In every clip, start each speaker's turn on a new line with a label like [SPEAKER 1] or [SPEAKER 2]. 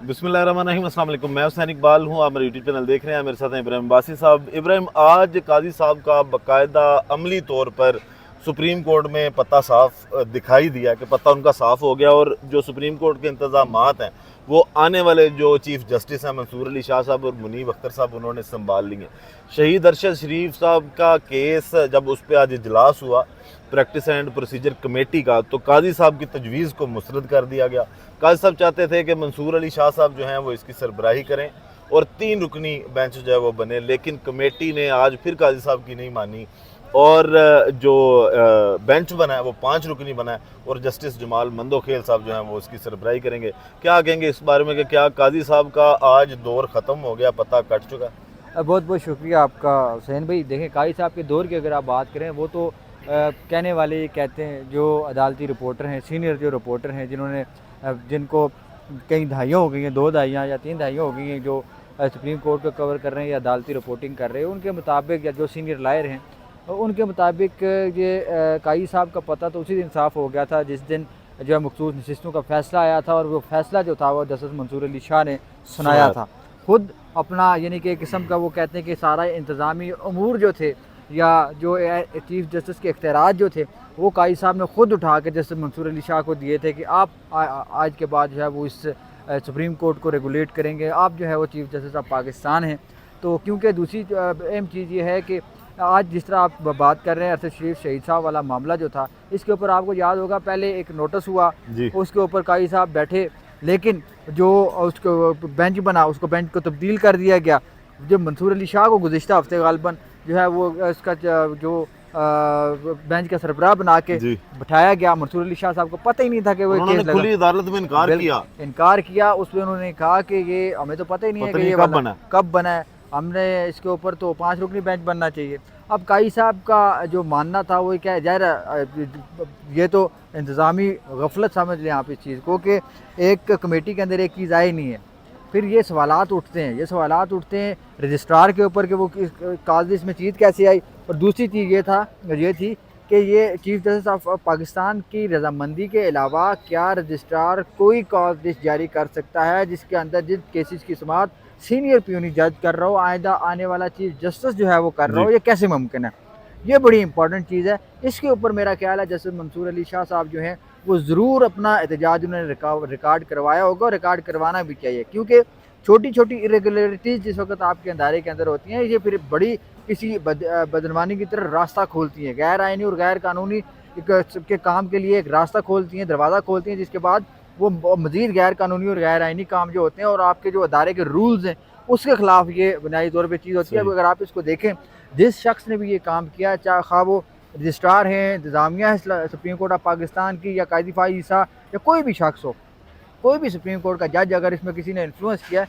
[SPEAKER 1] बिस्मिल्लाहिर्रहमानिर्रहीम, अस्सलाम वालेकुम। मैं हुसैन इकबाल हूँ, आप मेरे यूट्यूब चैनल देख रहे हैं। मेरे साथ हैं इब्राहिम बासी साहब। इब्राहिम, आज काजी साहब का बाकायदा अमली तौर पर सुप्रीम कोर्ट में पता साफ दिखाई दिया कि पता उनका साफ हो गया, और जो सुप्रीम कोर्ट के इंतजामात हैं वो आने वाले जो चीफ जस्टिस हैं मंसूर अली शाह साहब और मुनीब अख्तर साहब, उन्होंने संभाल लिए। शहीद अरशद शरीफ साहब का केस जब उस पर आज इजलास हुआ प्रैक्टिस एंड प्रोसीजर कमेटी का, तो काजी साहब की तजवीज़ को मुस्तरद कर दिया गया। काजी साहब चाहते थे कि मंसूर अली शाह साहब जो हैं वो इसकी सरबराही करें और 3 रुकनी बेंच जो है वो बने, लेकिन कमेटी ने आज फिर काजी साहब की नहीं मानी और जो बेंच बना है वो 5 रुकनी बना है और जस्टिस जमाल मंदोखेल साहब जो हैं वो इसकी सरबराही करेंगे। क्या कहेंगे इस बारे में कि क्या काजी साहब का आज दौर ख़त्म हो गया, पता कट चुका है?
[SPEAKER 2] बहुत बहुत शुक्रिया आपका हुसैन भाई। देखें, काजी साहब के दौर की अगर आप बात करें, वो तो कहने वाले कहते हैं जो अदालती रिपोर्टर हैं, सीनियर जो रिपोर्टर हैं, जिन्होंने जिनको कई दहाइयाँ हो गई हैं, 2 दहाइयाँ या 3 दहाइयाँ हो गई हैं, जो सुप्रीम कोर्ट को कवर कर रहे हैं या अदालती रिपोर्टिंग कर रहे हैं, उनके मुताबिक, या जो सीनियर लायर हैं उनके मुताबिक ये काजी साहब का पता तो उसी दिन साफ़ हो गया था जिस दिन जो है मखसूस नशिस्तों का फ़ैसला आया था, और वो फ़ैसला जो था वो जस्टिस मंसूर अली शाह ने सुनाया था। खुद अपना यानी कि किस्म का वो कहते हैं कि सारा इंतज़ामी अमूर जो थे या जो चीफ़ जस्टिस के इख्तियारात जो थे वो काजी साहब ने ख़ुद उठा के जस्टिस मंसूर अली शाह को दिए थे कि आप आज के बाद जो है वो इस सुप्रीम कोर्ट को रेगुलेट करेंगे, आप जो है वो चीफ़ जस्टिस ऑफ पाकिस्तान हैं। तो क्योंकि दूसरी अहम चीज़ ये है कि आज जिस तरह आप बात कर रहे हैं अरशद शरीफ शहीद साहब वाला मामला जो था, इसके ऊपर आपको याद होगा पहले एक नोटिस हुआ, उसके ऊपर काजी साहब बैठे, लेकिन जो उसको बेंच बना उसको बेंच को तब्दील कर दिया गया। जब मंसूर अली शाह को गुज़िश्ता हफ्ते गालबन जो है वो इसका जो बेंच का सरबराह बना के बिठाया गया, मंसूर अली शाह साहब को पता ही नहीं था कि वो केस लगा।
[SPEAKER 1] खुली अदालत में
[SPEAKER 2] इनकार किया। उसमें उन्होंने कहा कि ये हमें तो पता ही नहीं है कि ये कब बना है, हमने इसके ऊपर तो 5 रुकनी बेंच बनना चाहिए। अब काजी साहब का जो मानना था वो क्या है, ज़ाहिर ये तो इंतज़ामी गफलत समझ लें आप इस चीज़ को कि एक कमेटी के अंदर एक चीज़ आई नहीं है, फिर ये सवालात उठते हैं रजिस्ट्रार के ऊपर कि वो कागज़ इसमें चीज़ कैसे आई, और दूसरी चीज़ ये थी कि ये चीफ जस्टिस ऑफ पाकिस्तान की रजामंदी के अलावा क्या रजिस्ट्रार कोई कागज़ जारी कर सकता है जिसके अंदर जिन केसेस की समाअत सीनियर प्यूनी जज कर रहा हो, आइंदा आने वाला चीफ जस्टिस जो है वो कर रहा हो, ये कैसे मुमकिन है? ये बड़ी इंपॉर्टेंट चीज़ है। इसके ऊपर मेरा ख्याल है जस्टिस मंसूर अली शाह साहब जो हैं वो ज़रूर अपना एहतजाज उन्होंने रिकॉर्ड करवाया होगा, और रिकॉर्ड करवाना भी चाहिए, क्योंकि छोटी छोटी इरेगुलरिटीज़ जिस वक्त आपके अदारे के अंदर होती हैं, ये फिर बड़ी किसी बदनवानी की तरह रास्ता खोलती हैं, गैर आइनी और गैर कानूनी के काम के लिए एक रास्ता खोलती हैं, दरवाज़ा खोलती हैं, जिसके बाद वो मज़ीद गैर कानूनी और गैर आइनी काम जो होते हैं और आपके जो अदारे के रूल्स हैं उसके ख़िलाफ़ ये बुनियादी तौर पर चीज़ होती है। अगर आप इसको देखें, जिस शख्स ने भी ये काम किया, चाहे खा वो रजिस्ट्रार हैं, इंतज़ामिया है सुप्रीम कोर्ट ऑफ पाकिस्तान की, या काजी फ़ाइज़ ईसा, या कोई भी शख्स हो, कोई भी सुप्रीम कोर्ट का जज, अगर इसमें किसी ने इन्फ्लुएंस किया,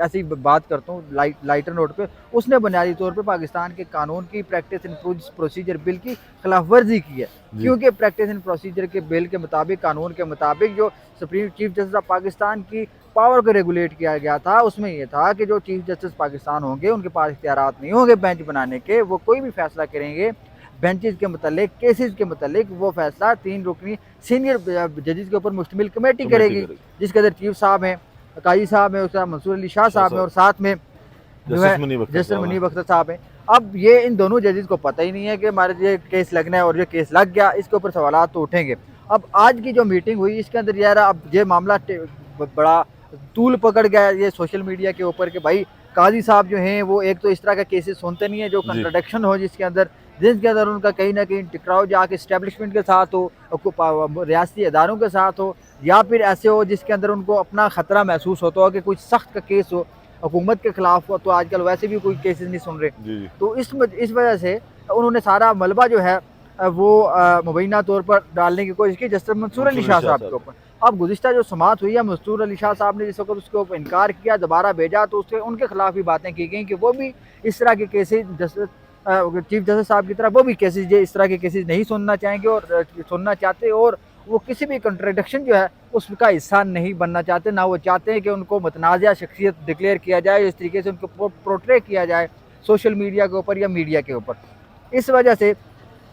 [SPEAKER 2] ऐसी ही बात करता हूँ लाइटर नोट पे, उसने बुनियादी तौर पे पाकिस्तान के कानून की प्रैक्टिस एंड प्रोसीजर बिल की खिलाफ वर्जी की है, क्योंकि प्रैक्टिस एंड प्रोसीजर के बिल के मुताबिक, कानून के मुताबिक, जो supreme chief justice of Pakistan की पावर को रेगुलेट किया गया था, उसमें यह था कि जो चीफ जस्टिस पाकिस्तान होंगे उनके पास इख्तियारात नहीं होंगे बेंच बनाने के, वो कोई भी फैसला करेंगे बेंचेस के मतलब, केसेस के मतलब, वो फैसला 3 रुकनी सीनियर जजेस के ऊपर मुश्तमिल कमेटी करेगी, जिसके अंदर चीफ साहब हैं, काजी साहब हैं, उसका मंसूर अली शाह साहब हैं, और साथ में जो है जस्टिस मुनीब अख्तर साहब हैं। अब ये इन दोनों जजेस को पता ही नहीं है कि हमारे ये केस लगना है, और ये केस लग गया, इसके ऊपर सवालात तो उठेंगे। अब आज की जो मीटिंग हुई इसके अंदर यार अब ये मामला बड़ा तूल पकड़ गया ये सोशल मीडिया के ऊपर कि भाई काजी साहब जो हैं वो एक तो इस तरह के केसेस सुनते नहीं है जो कंट्राडिक्शन हो, जिसके अंदर उनका कहीं ना कहीं टकराव जाके इस्टेब्लिशमेंट के साथ हो, रियासती इदारों के साथ हो, या फिर ऐसे हो जिसके अंदर उनको अपना ख़तरा महसूस होता हो कि कुछ सख्त का केस हो हुकूमत के ख़िलाफ़ हो। तो आजकल वैसे भी कोई केसेस नहीं सुन रहे, तो इस वजह से उन्होंने सारा मलबा जो है वो मुबैना तौर पर डालने की कोशिश की जस्टिस मंसूर अली शाह साहब के ऊपर। अब गुज़िश्ता जो समाअत हुई है, मंसूर अली शाह साहब ने जिस वक्त उसके ऊपर इनकार किया, दोबारा भेजा, तो उसके उनके खिलाफ भी बातें की गई कि वो भी इस तरह के केसेस चीफ जस्टिस साहब की तरह वो भी केसेस इस तरह के केसेस नहीं सुनना चाहेंगे और सुनना चाहते, और वो किसी भी कंट्राडिक्शन जो है उसका हिस्सा नहीं बनना चाहते, ना वो चाहते हैं कि उनको मतनाज़ा शख्सियत डिक्लेयर किया जाए, इस तरीके से उनको प्रोट्रे किया जाए सोशल मीडिया के ऊपर या मीडिया के ऊपर। इस वजह से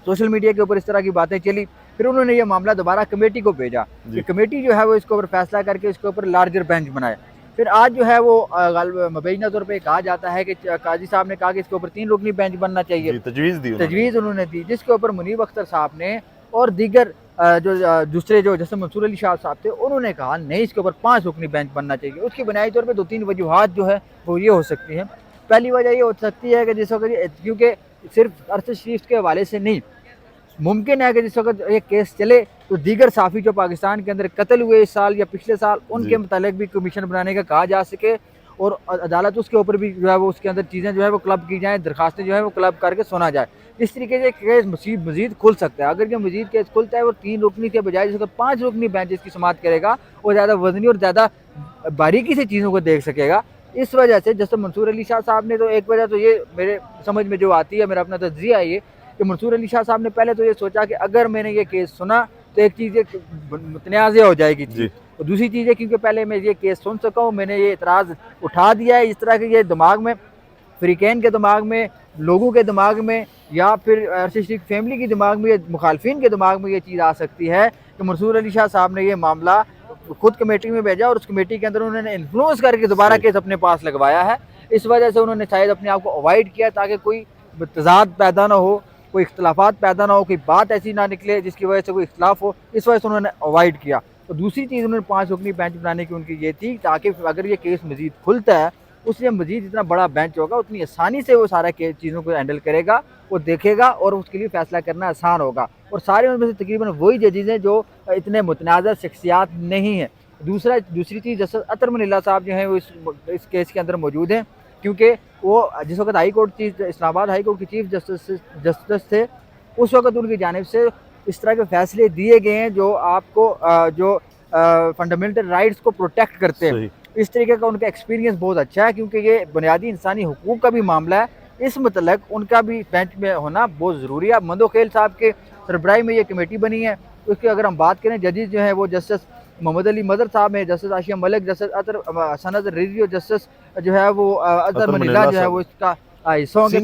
[SPEAKER 2] सोशल मीडिया के ऊपर इस तरह की बातें चली फिर उन्होंने ये मामला दोबारा कमेटी को भेजा कि कमेटी जो है वो इसके ऊपर फैसला करके इसके ऊपर लार्जर बेंच बनाए। फिर आज जो है वो मुबैना तौर पे कहा जाता है कि काजी साहब ने कहा कि इसके ऊपर 3 रुकनी बेंच बनना चाहिए, तजवीज़ उन्होंने दी, जिसके ऊपर मुनीब अख्तर साहब ने और दीगर जो दूसरे जो जैसे मंसूर अली शाह साहब थे उन्होंने कहा नहीं, इसके ऊपर 5 रुकनी बेंच बनना चाहिए। उसकी बुनियादी तौर पर 2-3 वजूहात जो है वो ये हो सकती हैं। पहली वजह ये हो सकती है कि जिस वक्त, क्योंकि सिर्फ अरशद शरीफ के हवाले से नहीं, मुमकिन है कि जिस वक्त ये केस चले तो दीगर साफ़ी जो पाकिस्तान के अंदर कत्ल हुए इस साल या पिछले साल, उनके मुतालिक भी कमीशन बनाने का कहा जा सके और अदालत उसके ऊपर भी जो है वो उसके अंदर चीज़ें जो है वो क्लब की जाएँ, दरखास्तें जो है वो क्लब करके सुना जाए। इस तरीके से केस मज़ीद खुल सकता है। अगर ये मज़ीद केस खुलता है और 3 रुकनी के बजाय जिसको 5 रुकनी बेंच इसकी समाअत करेगा, वो ज़्यादा वज़नी और ज़्यादा बारीकी से चीज़ों को देख सकेगा। इस वजह से जैसे मंसूर अली शाह साहब ने, तो एक वजह तो ये मेरे समझ में जो आती है, मेरा अपना तज्ज़िया है ये कि मंसूर अली शाह साहब ने पहले तो ये सोचा कि अगर मैंने ये केस सुना तो एक चीज़ मुतनाज़ हो जाएगी चीज़, और दूसरी चीज़ है क्योंकि पहले मैं ये केस सुन सका हूँ, मैंने ये एतराज़ उठा दिया है, इस तरह के ये दिमाग में, फ़रीक़ैन के दिमाग में, लोगों के दिमाग में या फिर अरशद शरीफ फैमिली के दिमाग में, मुखालफिन के दिमाग में ये चीज़ आ सकती है कि मंसूर अली शाह साहब ने ये मामला खुद कमेटी में भेजा और उस कमेटी के अंदर उन्होंने इन्फ्लुएंस करके दोबारा केस अपने पास लगवाया है। इस वजह से उन्होंने शायद अपने आप को अवॉइड किया ताकि कोई तज़ाद पैदा ना हो, कोई इख्तलाफात पैदा ना हो, कोई बात ऐसी ना निकले जिसकी वजह से कोई इख्तलाफ हो, इस वजह से उन्होंने अवॉइड किया। तो दूसरी चीज़ उन्होंने 5 रुकनी बेंच बनाने की उनकी ये थी ताकि अगर ये केस मज़ीद खुलता है उसमें मज़ीद इतना बड़ा बेंच होगा, उतनी आसानी से वो सारा चीज़ों को हैंडल करेगा, वो देखेगा और उसके लिए फ़ैसला करना आसान होगा। और सारे उनमें से तकरीबन वही जजेज़ हैं जो इतने मुतनाज़ शख्सियात नहीं हैं। दूसरी चीज़ जस्टिस अतर मनीला साहब जो हैं वो इस केस के अंदर मौजूद हैं, क्योंकि वो जिस वक्त high court chief Islamabad high court के चीफ जस्टिस थे, उस वक्त उनकी जानिब से इस तरह के फ़ैसले दिए गए हैं जो आपको जो फंडामेंटल राइट्स को प्रोटेक्ट करते हैं। इस तरीके का उनका एक्सपीरियंस बहुत अच्छा है, क्योंकि ये बुनियादी इंसानी हुकूक का भी मामला है, इस मतलब उनका भी बेंच में होना बहुत ज़रूरी है। मंदोखेल साहब के सरबराही में ये कमेटी बनी है, उसकी अगर हम बात करें जजेस जो हैं वो जस्टिस मोहम्मद अली मदर साहब हैं, जस्टिस आशिया मलिक, जस्टिस सनद रिजवी और जस्टिस जो है वो अतर मनीला जो है वो इसका हिस्सा होंगे,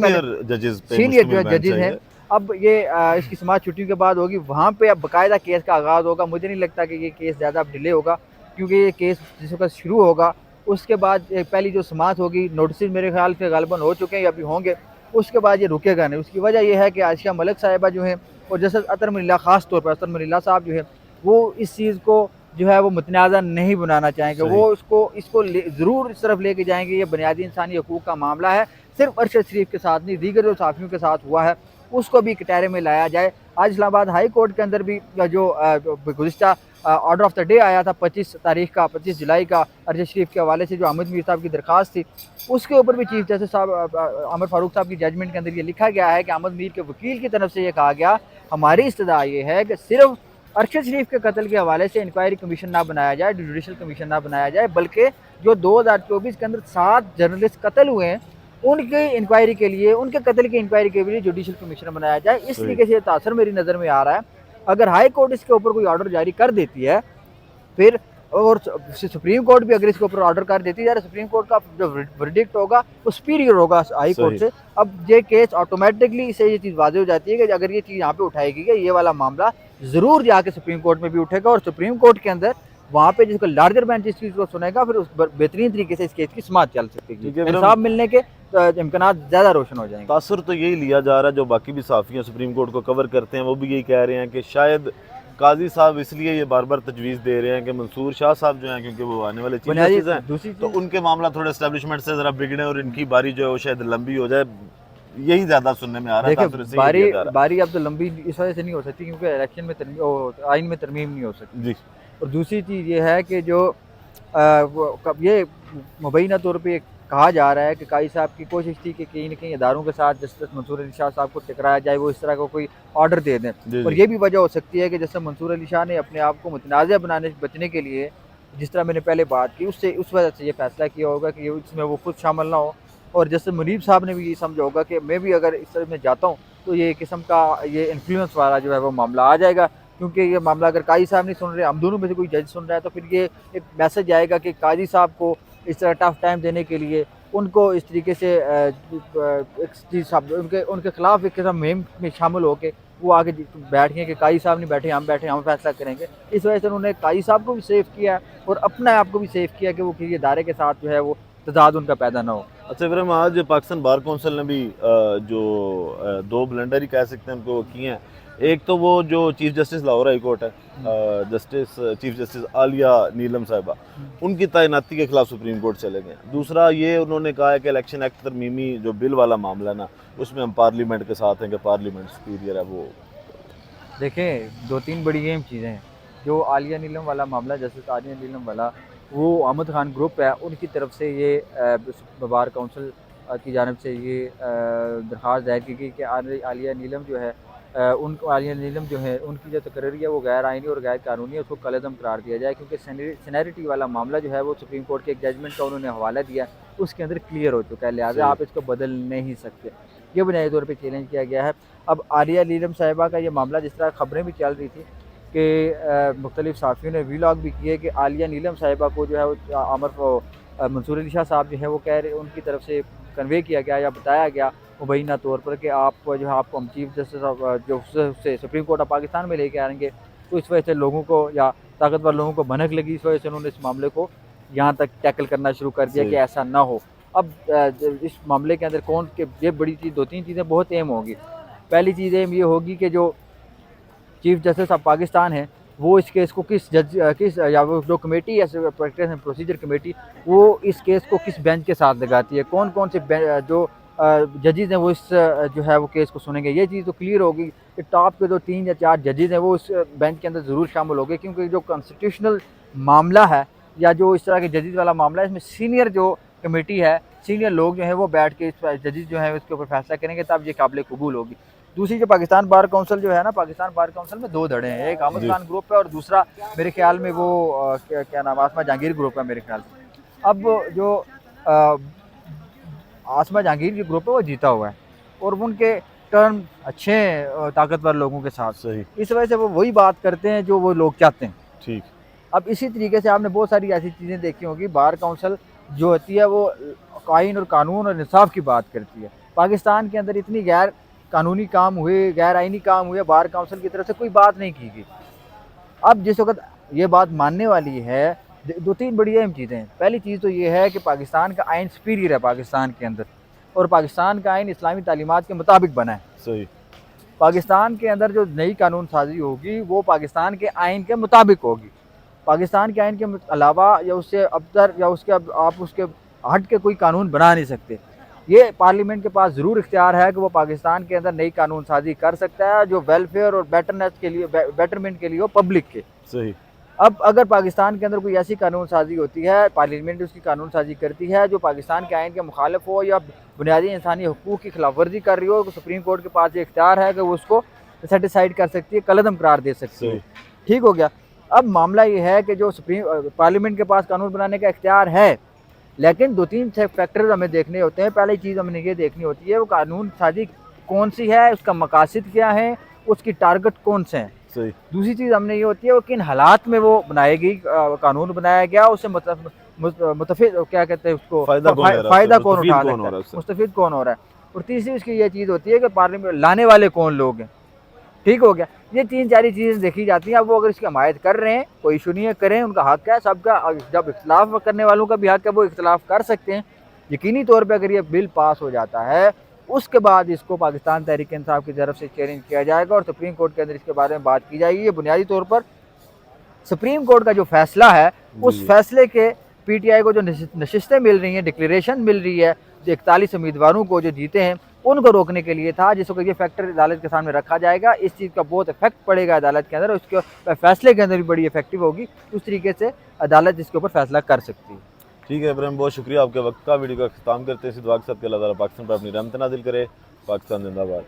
[SPEAKER 2] सीनियर जो जजेस हैं। अब ये इसकी समाअत छुट्टियों के बाद होगी, वहाँ पे अब बाकायदा केस का आगाज़ होगा। मुझे नहीं लगता कि ये केस ज़्यादा डिले होगा, क्योंकि ये केस जिस वक्त शुरू होगा उसके बाद पहली जो समाअत होगी, नोटिस मेरे ख्याल से गालिबन हो चुके हैं या अभी होंगे, उसके बाद ये रुकेगा नहीं। उसकी वजह यह है कि आशिया मलिक साहिबा जो है और जस्टिस अतर मनीला, ख़ास तौर पर अतर मनीला साहब जो है वो इस चीज़ को जो है वो मुतनाज़ा नहीं बनाना चाहेंगे, वो इसको ज़रूर इस तरफ लेके जाएंगे। ये बुनियादी इंसानी हकूक़ का मामला है, सिर्फ अरशद शरीफ के साथ नहीं, दीगर जो साफ़ियों के साथ हुआ है उसको भी कटहरे में लाया जाए। आज इस्लामाबाद हाई कोर्ट के अंदर भी जो गुज़िश्ता ऑर्डर ऑफ द डे आया था 25 जुलाई का अरशद शरीफ के हवाले से, जो अहमद मीर साहब की दरख्वास्त थी, उसके ऊपर भी चीफ जस्टिस साहब अमर फारूक साहब की जजमेंट के अंदर ये लिखा गया है कि अहमद मीर के वकील की तरफ से ये कहा गया, हमारी इस्तदा ये है कि सिर्फ अरशद शरीफ के कत्ल के हवाले से इंक्वायरी कमीशन ना बनाया जाए, जुडिशल कमीशन ना बनाया जाए, बल्कि जो 2024 के अंदर 7 जर्नलिस्ट कत्ल हुए हैं उनके इंक्वायरी के लिए, उनके कत्ल की इंक्वायरी के लिए जुडिशल कमीशन बनाया जाए। इस तरीके से तासर मेरी नज़र में आ रहा है। अगर हाई कोर्ट इसके ऊपर कोई ऑर्डर जारी कर देती है फिर, और सुप्रीम कोर्ट भी अगर इसके ऊपर ऑर्डर कर देती है, सुप्रीम कोर्ट का जो वर्डिक्ट होगा वो सुपीरियर होगा हाई कोर्ट से। अब ये केस ऑटोमेटिकली से ये चीज़ वाज़ेह हो जाती है कि अगर ये चीज़ यहाँ पे उठाएगी कि ये वाला मामला ज़रूर जाके सुप्रीम कोर्ट में भी उठेगा, और सुप्रीम कोर्ट के अंदर वहाँ पे जिसको लार्जर बेंच इस चीज़ को सुनेगा, फिर उस बेहतरीन तरीके से इस केस की समाअत चल सकती है, इंसाफ मिलने के इम्कानात ज़्यादा रोशन हो जाएंगे।
[SPEAKER 1] तासुर तो यही लिया जा रहा है, जो बाकी भी साफ़ी सुप्रीम कोर्ट को कवर करते हैं वो भी यही कह रहे हैं कि शायद काजी साहब इसलिए ये बार बार तजवीज़ दे रहे हैं कि मंसूर शाह साहब जो हैं, क्योंकि वो आने वाले चीज़ हैं, तो उनके मामला थोड़े एस्टेब्लिशमेंट से ज़रा बिगड़े और इनकी बारी जो है वो शायद लंबी हो जाए, यही ज़्यादा सुनने में आ रहा है।
[SPEAKER 2] बारी अब तो लंबी इस वजह से नहीं हो सकती क्योंकि इलेक्शन में आइन में तरमीम नहीं हो सकती जी। और दूसरी चीज़ ये है कि जो ये मुबैना तौर पर कहा जा रहा है कि काजी साहब की कोशिश थी कि कहीं न कहीं इदारों के साथ जस्टिस मंसूर अली शाह साहब को टकराया जाए, वो इस तरह का कोई ऑर्डर दे दें। और ये भी वजह हो सकती है कि जैसे मंसूर अली शाह ने अपने आप को मुतनाज़ बचने के लिए, जिस तरह मैंने पहले बात की, उससे उस वजह से ये फैसला किया होगा कि इसमें वो खुद शामिल ना हो। और जैसे मुनीब साहब ने भी ये समझा होगा कि मैं भी अगर इस तरह में जाता हूँ तो ये किस्म का ये इन्फ्लुएंस वाला जो है वो मामला आ जाएगा, क्योंकि ये मामला अगर काजी साहब नहीं सुन रहे, हम दोनों में से कोई जज सुन रहा है, तो फिर ये एक मैसेज आएगा कि काजी साहब को इस तरह टफ टाइम देने के लिए उनको इस तरीके से उनके ख़िलाफ़ एक किस्म मुहिम में शामिल होकर वो आगे बैठ गए कि काई साहब नहीं बैठे, हम बैठे, हम फैसला करेंगे। इस वजह से उन्होंने काई साहब को भी सेफ किया और अपने आप को भी सेफ किया कि वो किसी इदारे के साथ जो है वो तजाद उनका पैदा ना हो।
[SPEAKER 1] अच्छा इब्राहिम, आज पाकिस्तान बार कौंसिल ने भी जो दो ब्लेंडर ही कह सकते हैं उनको किए हैं। एक तो वो जो chief justice Lahore high court है, चीफ जस्टिस आलिया नीलम साहिबा, उनकी तैनाती के खिलाफ सुप्रीम कोर्ट चले गए। दूसरा ये उन्होंने कहा है कि इलेक्शन एक्ट तरमीमी जो बिल वाला मामला है ना, उसमें हम पार्लियामेंट के साथ हैं कि पार्लियामेंट सुपीरियर है। वो
[SPEAKER 2] देखें, दो तीन बड़ी अहम चीज़ें हैं। जो आलिया नीलम वाला मामला, जस्टिस आलिया नीलम वाला, वो अहमद खान ग्रुप है, उनकी तरफ से ये बार काउंसिल की जानिब से ये दरख्वास्त दायर की गई कि आलिया नीलम जो है आलिया नीलम जो है उनकी जो तकरीर है वो गैर आइनी और गैर कानूनी है, उसको कलअदम करार दिया जाए। क्योंकि सीनियरिटी वाला मामला जो है वो सुप्रीम कोर्ट के एक जजमेंट का उन्होंने हवाला दिया, उसके अंदर क्लियर हो चुका है, लिहाजा आप इसको बदल नहीं सकते। ये बुनियादी तौर पर चैलेंज किया गया है। अब आलिया नीलम साहिबा का ये मामला, जिस तरह ख़बरें भी चल रही थी कि मुख्तलिफ साफ़ियों ने वीलॉग भी किए कि आलिया नीलम साहिबा को जो है वो मंसूर अली शाह साहब जो है वो कह रहे, उनकी तरफ से कन्वे किया गया या बताया गया मुबैना तौर पर कि आप जो है आपको हम चीफ जस्टिस जो से सुप्रीम कोर्ट ऑफ पाकिस्तान में लेके आएंगे। तो इस वजह से लोगों को या ताकतवर लोगों को भनक लगी, इस वजह से उन्होंने इस मामले को यहाँ तक टैकल करना शुरू कर दिया कि ऐसा ना हो। अब इस मामले के अंदर कौन के ये बड़ी चीज़, दो तीन चीज़ें बहुत अहम होगी। पहली चीज़ अहम ये होगी कि जो चीफ जस्टिस ऑफ पाकिस्तान है वो इस केस को किस या वो जो कमेटी है प्रैक्टिस एंड प्रोसीजर कमेटी, वो इस केस को किस बेंच के साथ लगाती है, कौन कौन से जो जजेस हैं वो इस जो है वो केस को सुनेंगे। ये चीज़ तो क्लियर होगी कि टॉप के जो 3 या 4 जजेस हैं वो इस बेंच के अंदर ज़रूर शामिल होंगे। क्योंकि जो कॉन्स्टिट्यूशनल मामला है या जो इस तरह के जजेस वाला मामला है, इसमें सीनियर जो कमेटी है, सीनियर लोग जो है वो बैठ के इस जजेस जो है उसके ऊपर फैसला करेंगे, तब ये काबिल कबूल होगी। दूसरी जो पाकिस्तान बार काउंसिल जो है ना, पाकिस्तान बार काउंसिल में 2 धड़े हैं, एक अहमद खान ग्रुप है और दूसरा मेरे ख्याल में वो क्या नाम, आसमा जहांगीर ग्रुप है मेरे ख्याल से। अब जो आसमा जहांगीर जो ग्रुप है वो जीता हुआ है और उनके टर्म अच्छे हैं ताकतवर लोगों के साथ।
[SPEAKER 1] सही,
[SPEAKER 2] इस वजह से वो वही बात करते हैं जो वो लोग चाहते हैं।
[SPEAKER 1] ठीक।
[SPEAKER 2] अब इसी तरीके से आपने बहुत सारी ऐसी चीज़ें देखी होंगी, बार काउंसिल जो होती है वो आइन और कानून और इंसाफ की बात करती है। पाकिस्तान के अंदर इतनी गैर कानूनी काम हुए, गैर आइनी काम हुए, बार काउंसिल की तरफ से कोई बात नहीं की गई। अब जिस वक्त ये बात मानने वाली है, 2-3 बड़ी अहम चीज़ें हैं। पहली चीज़ तो ये है कि पाकिस्तान का आइन सुपीरियर है पाकिस्तान के अंदर, और पाकिस्तान का आइन इस्लामी तालीमात के मुताबिक बना है।
[SPEAKER 1] सही।
[SPEAKER 2] पाकिस्तान के अंदर जो नई कानून साजी होगी वो पाकिस्तान के आइन के मुताबिक होगी। पाकिस्तान के आइन के अलावा या उससे अबतर या उसके आप उसके हट के कोई कानून बना नहीं सकते। ये पार्लियामेंट के पास ज़रूर इख्तियार है कि वो पाकिस्तान के अंदर नई कानून साजी कर सकता है जो वेलफेयर और बेटरनेस के लिए, बेटरमेंट के लिए हो पब्लिक के।
[SPEAKER 1] सही।
[SPEAKER 2] अब अगर पाकिस्तान के अंदर कोई ऐसी कानून साजी होती है, पार्लियामेंट उसकी कानून साजी करती है जो पाकिस्तान के आइन के मुखालिफ हो या बुनियादी इंसानी हकूक़ की खिलाफ वर्जी कर रही हो, तो सुप्रीम कोर्ट के पास ये इख्तियार है कि वो उसको सेटिसाइड कर सकती है, कलअदम करार दे सकती है। ठीक हो गया। अब मामला ये है कि जो पार्लियामेंट के पास कानून बनाने का इख्तियार है, लेकिन 2-3 फैक्टर्स हमें देखने होते हैं। पहली चीज़ हमने ये देखनी होती है वो कानून साजी कौन सी है, उसका मकासद क्या है, उसकी टारगेट कौन से हैं।
[SPEAKER 1] सही।
[SPEAKER 2] दूसरी चीज़ हमने ये होती है वो किन हालात में वो बनाएगी, कानून बनाया गया, उससे मुतफिक क्या कहते हैं उसको, फ़ायदा कौन उठा सकता है, मुस्तफिद कौन हो रहा है। और तीसरी उसकी ये चीज़ होती है कि पार्लियामेंट लाने वाले कौन लोग हैं। ठीक हो गया। ये 3-4 चीज़ें देखी जाती हैं। अब वो अगर इसकी हमायत कर रहे हैं, कोई इशू नहीं है, करें, उनका हक़ है सबका। जब इख्तिलाफ करने वालों का भी हक़ है, वो इख्तिलाफ कर सकते हैं। यकीनी तौर पे अगर ये बिल पास हो जाता है, उसके बाद इसको पाकिस्तान तहरीक इंसाफ की तरफ से चैलेंज किया जाएगा और सुप्रीम कोर्ट के अंदर इसके बारे में बात की जाएगी। ये बुनियादी तौर पर सुप्रीम कोर्ट का जो फैसला है, उस फैसले के PTI को जो नशिस्तें मिल रही हैं, डिक्लेरेशन मिल रही है, जो 41 उम्मीदवारों को जो जीते हैं उनको रोकने के लिए था, जिसको ये फैक्टर अदालत के सामने रखा जाएगा। इस चीज़ का बहुत इफेक्ट पड़ेगा अदालत के अंदर, उसके फैसले के अंदर भी बड़ी इफेक्टिव होगी। उस तरीके से अदालत इसके ऊपर फैसला कर सकती है।
[SPEAKER 1] ठीक है इब्राहिम, बहुत शुक्रिया आपके वक्त का। वीडियो का ख़त्म करते हैं इसी दुआ के साथ कि अल्लाह ताला पाकिस्तान पर अपनी रहमत नाज़िल करे। पाकिस्तान जिंदाबाद।